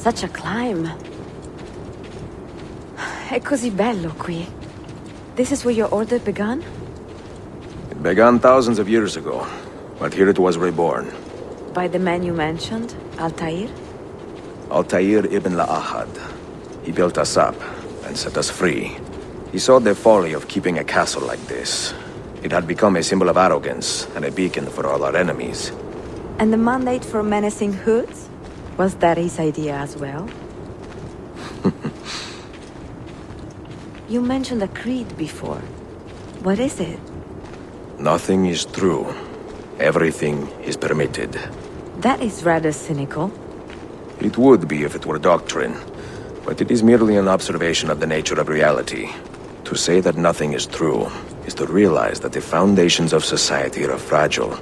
Such a climb. È così bello qui. This is where your order began? It began thousands of years ago, but here it was reborn. By the man you mentioned, Altair? Altair ibn La'ahad. He built us up and set us free. He saw the folly of keeping a castle like this. It had become a symbol of arrogance and a beacon for all our enemies. And the mandate for menacing hoods? Was that his idea as well? You mentioned a creed before. What is it? Nothing is true. Everything is permitted. That is rather cynical. It would be if it were doctrine, but it is merely an observation of the nature of reality. To say that nothing is true is to realize that the foundations of society are fragile,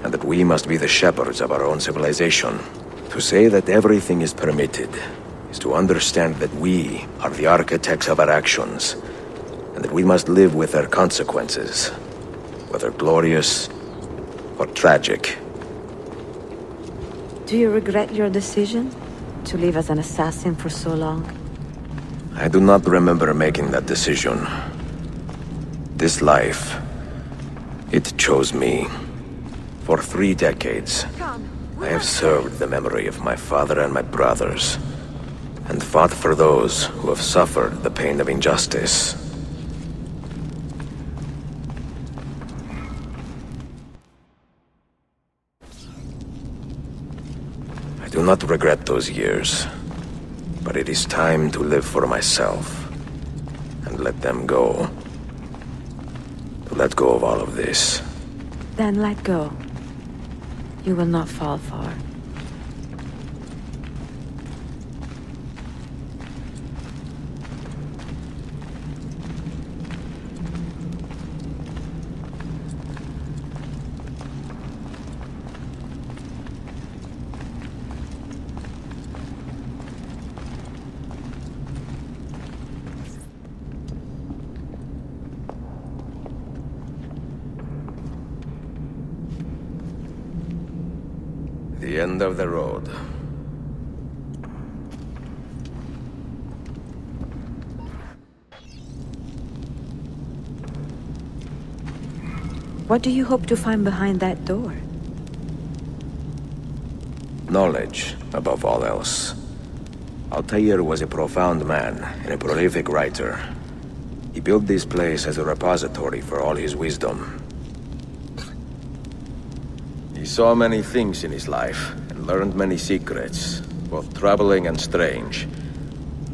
and that we must be the shepherds of our own civilization. To say that everything is permitted is to understand that we are the architects of our actions, and that we must live with their consequences, whether glorious or tragic. Do you regret your decision to live as an assassin for so long? I do not remember making that decision. This life, it chose me. For 3 decades, I have served the memory of my father and my brothers, and fought for those who have suffered the pain of injustice. I do not regret those years, but it is time to live for myself, and let them go. To let go of all of this. Then let go. You will not fall far. The end of the road. What do you hope to find behind that door? Knowledge, above all else. Altair was a profound man and a prolific writer. He built this place as a repository for all his wisdom. He saw many things in his life, and learned many secrets, both troubling and strange.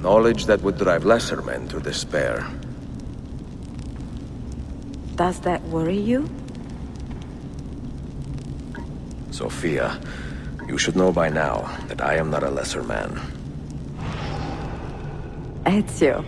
Knowledge that would drive lesser men to despair. Does that worry you? Sophia, you should know by now that I am not a lesser man. Ezio.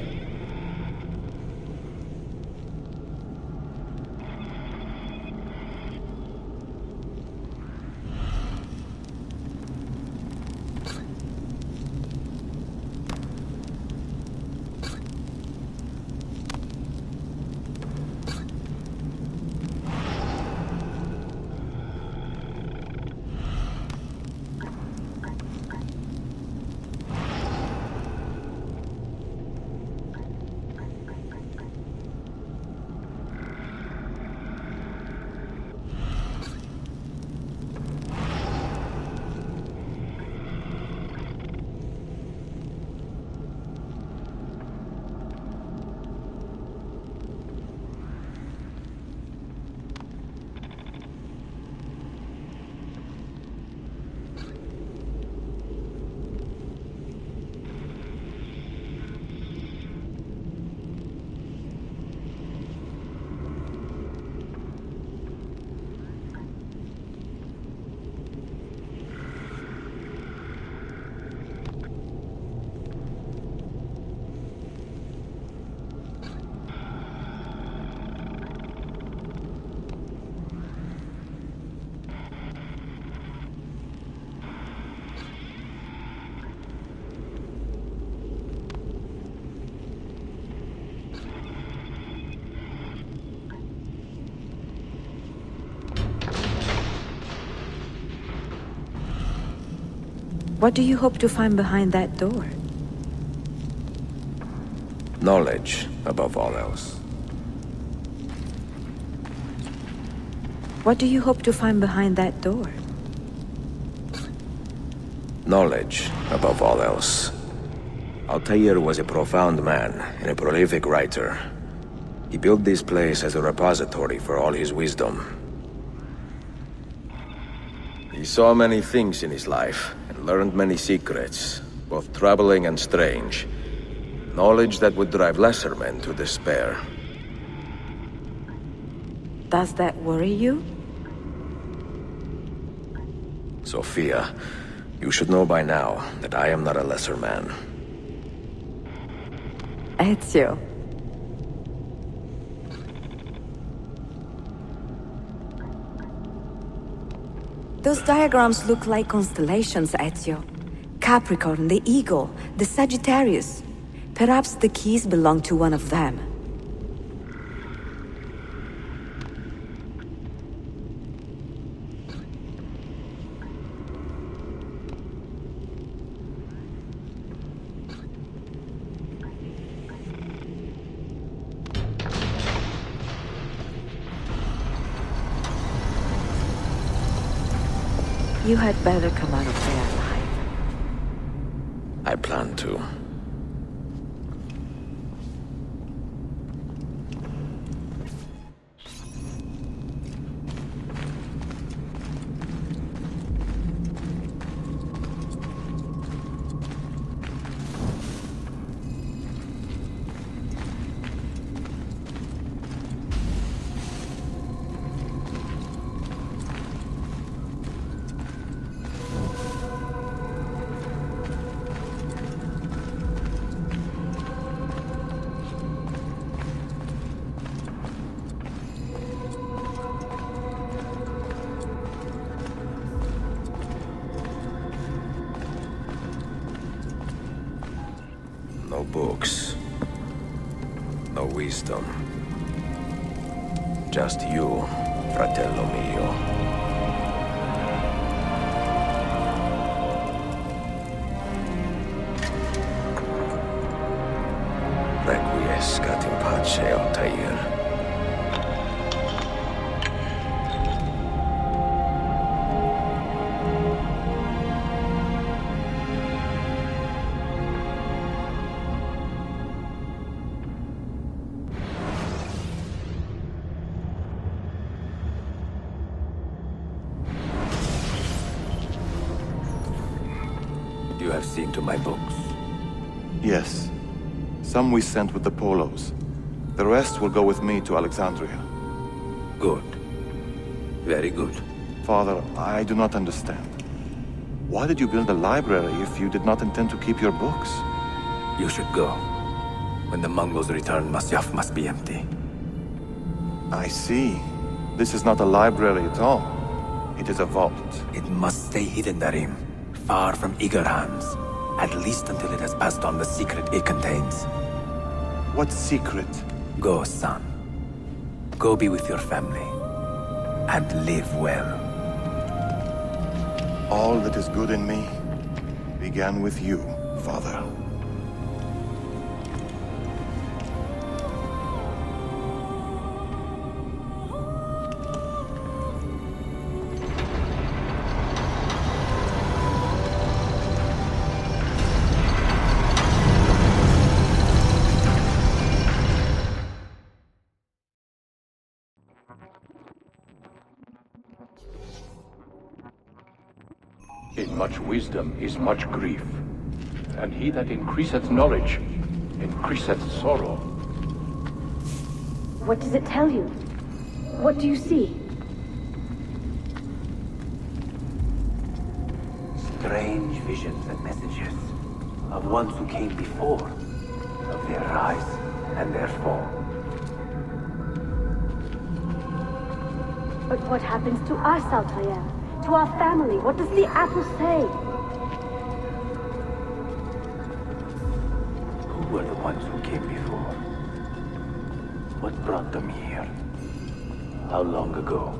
What do you hope to find behind that door? Knowledge, above all else. What do you hope to find behind that door? Knowledge, above all else. Altair was a profound man and a prolific writer. He built this place as a repository for all his wisdom. He saw many things in his life, and learned many secrets, both troubling and strange. Knowledge that would drive lesser men to despair. Does that worry you? Sophia, you should know by now that I am not a lesser man. Ezio. Those diagrams look like constellations, Ezio. Capricorn, the Eagle, the Sagittarius. Perhaps the keys belong to one of them. You had better come out of there alive. I plan to. No books. No wisdom. Just you, fratello mio. Requiescat in pace, Altair. You have seen to my books. Yes. Some we sent with the Polos. The rest will go with me to Alexandria. Good. Very good. Father, I do not understand. Why did you build a library if you did not intend to keep your books? You should go. When the Mongols return, Masyaf must be empty. I see. This is not a library at all. It is a vault. It must stay hidden, Darim. Far from eager hands. At least until it has passed on the secret it contains. What secret? Go, son. Go be with your family. And live well. All that is good in me began with you, Father. In much wisdom is much grief, and he that increaseth knowledge increaseth sorrow. What does it tell you? What do you see? Strange visions and messages of ones who came before, of their rise and their fall. But what happens to us, Altair? To our family? What does the apple say? Who were the ones who came before? What brought them here? How long ago?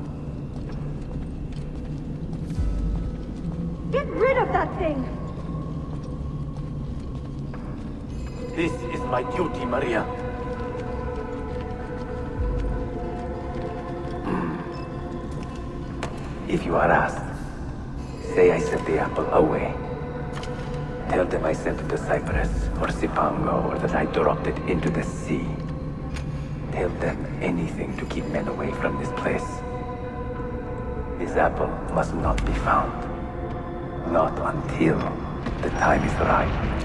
Get rid of that thing! This is my duty, Maria. If you are asked, say I sent the apple away. Tell them I sent it to Cyprus or Cipango, or that I dropped it into the sea. Tell them anything to keep men away from this place. This apple must not be found. Not until the time is right.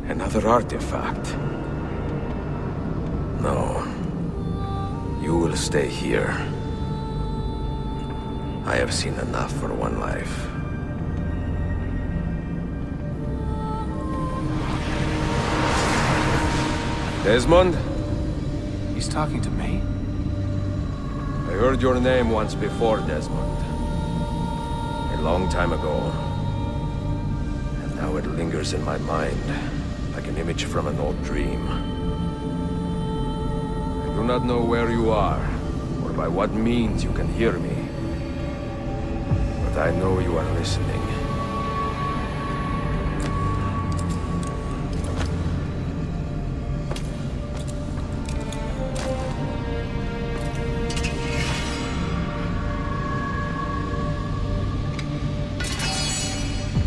Another artifact. No. You will stay here. I have seen enough for one life. Desmond? He's talking to me? I heard your name once before, Desmond. A long time ago. And now it lingers in my mind, like an image from an old dream. I do not know where you are, or by what means you can hear me. But I know you are listening.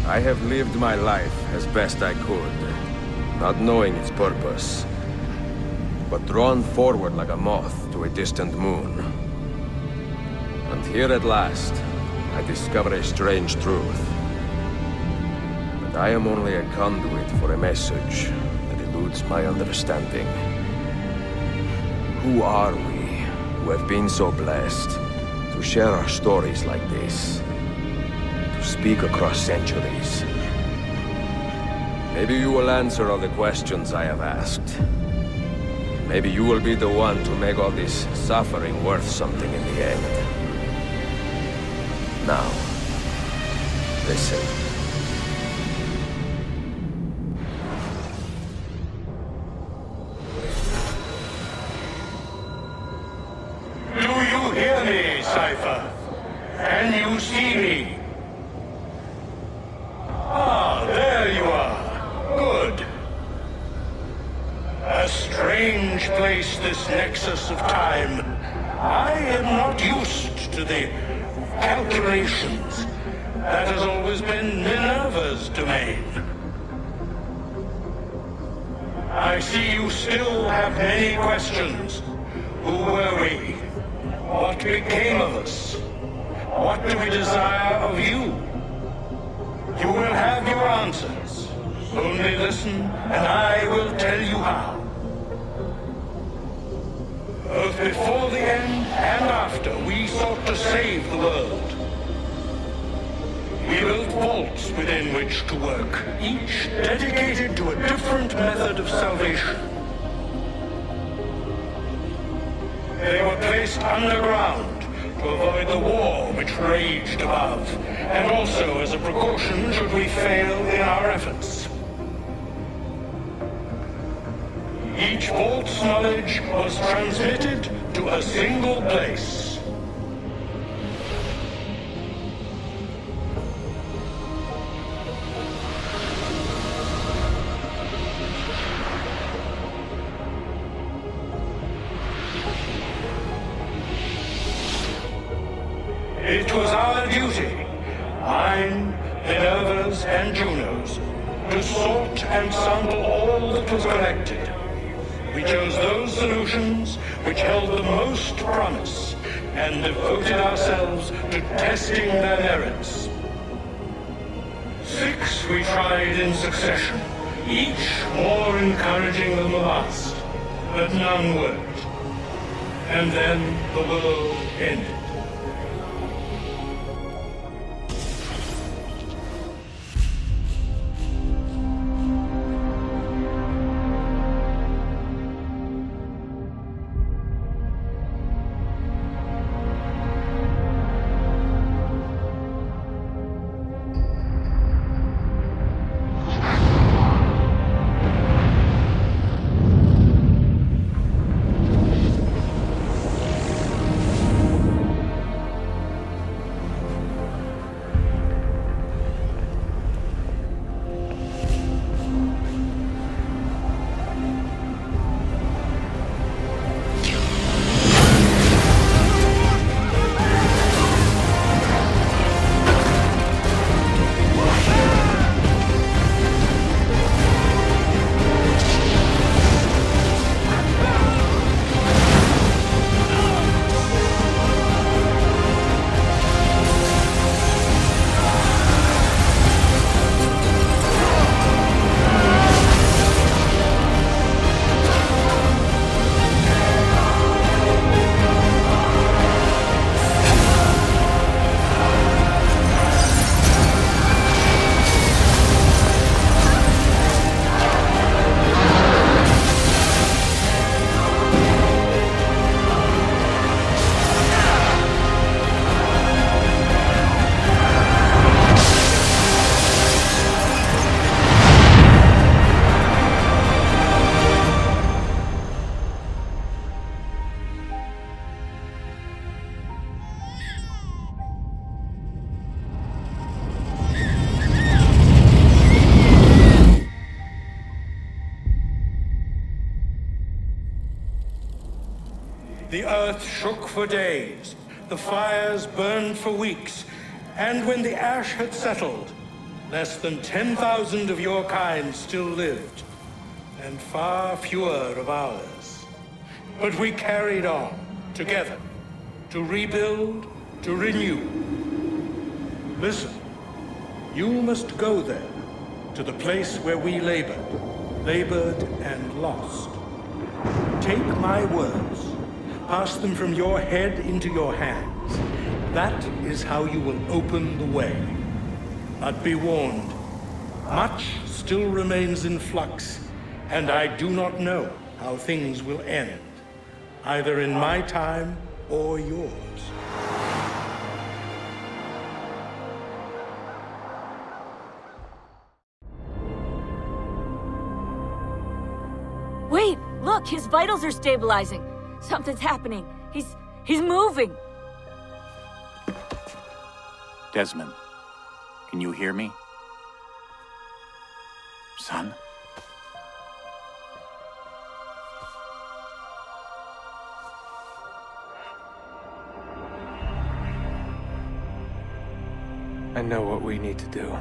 I have lived my life as best I could, not knowing its purpose, but drawn forward like a moth to a distant moon. And here at last, I discover a strange truth. But I am only a conduit for a message that eludes my understanding. Who are we, who have been so blessed, to share our stories like this? Speak across centuries. Maybe you will answer all the questions I have asked. Maybe you will be the one to make all this suffering worth something in the end. Now, listen. Do you hear me, Cypher? Can you see me? Ah, there you are. Good. A strange place, this nexus of time. I am not used to the calculations. That has always been Minerva's domain. I see you still have many questions. Who were we? What became of us? What do we desire of you? You will have your answers. Only listen, and I will tell you how. Both before the end and after, we sought to save the world. We built vaults within which to work, each dedicated to a different method of salvation. They were placed underground to avoid the war which raged above, and also as a precaution should we fail in our efforts. Each vault's knowledge was transmitted to a single place. It was our duty, mine, Minerva's, and Juno's, to sort and sample all that was collected. We chose those solutions which held the most promise, and devoted ourselves to testing their merits. 6 we tried in succession, each more encouraging than the last, but none worked. And then the world ended. The earth shook for days, the fires burned for weeks, and when the ash had settled, less than 10,000 of your kind still lived, and far fewer of ours. But we carried on, together, to rebuild, to renew. Listen, you must go there, to the place where we labored and lost. Take my words. Pass them from your head into your hands. That is how you will open the way. But be warned, much still remains in flux, and I do not know how things will end, either in my time or yours. Wait, look, his vitals are stabilizing. Something's happening. He's moving. Desmond, can you hear me? Son? I know what we need to do.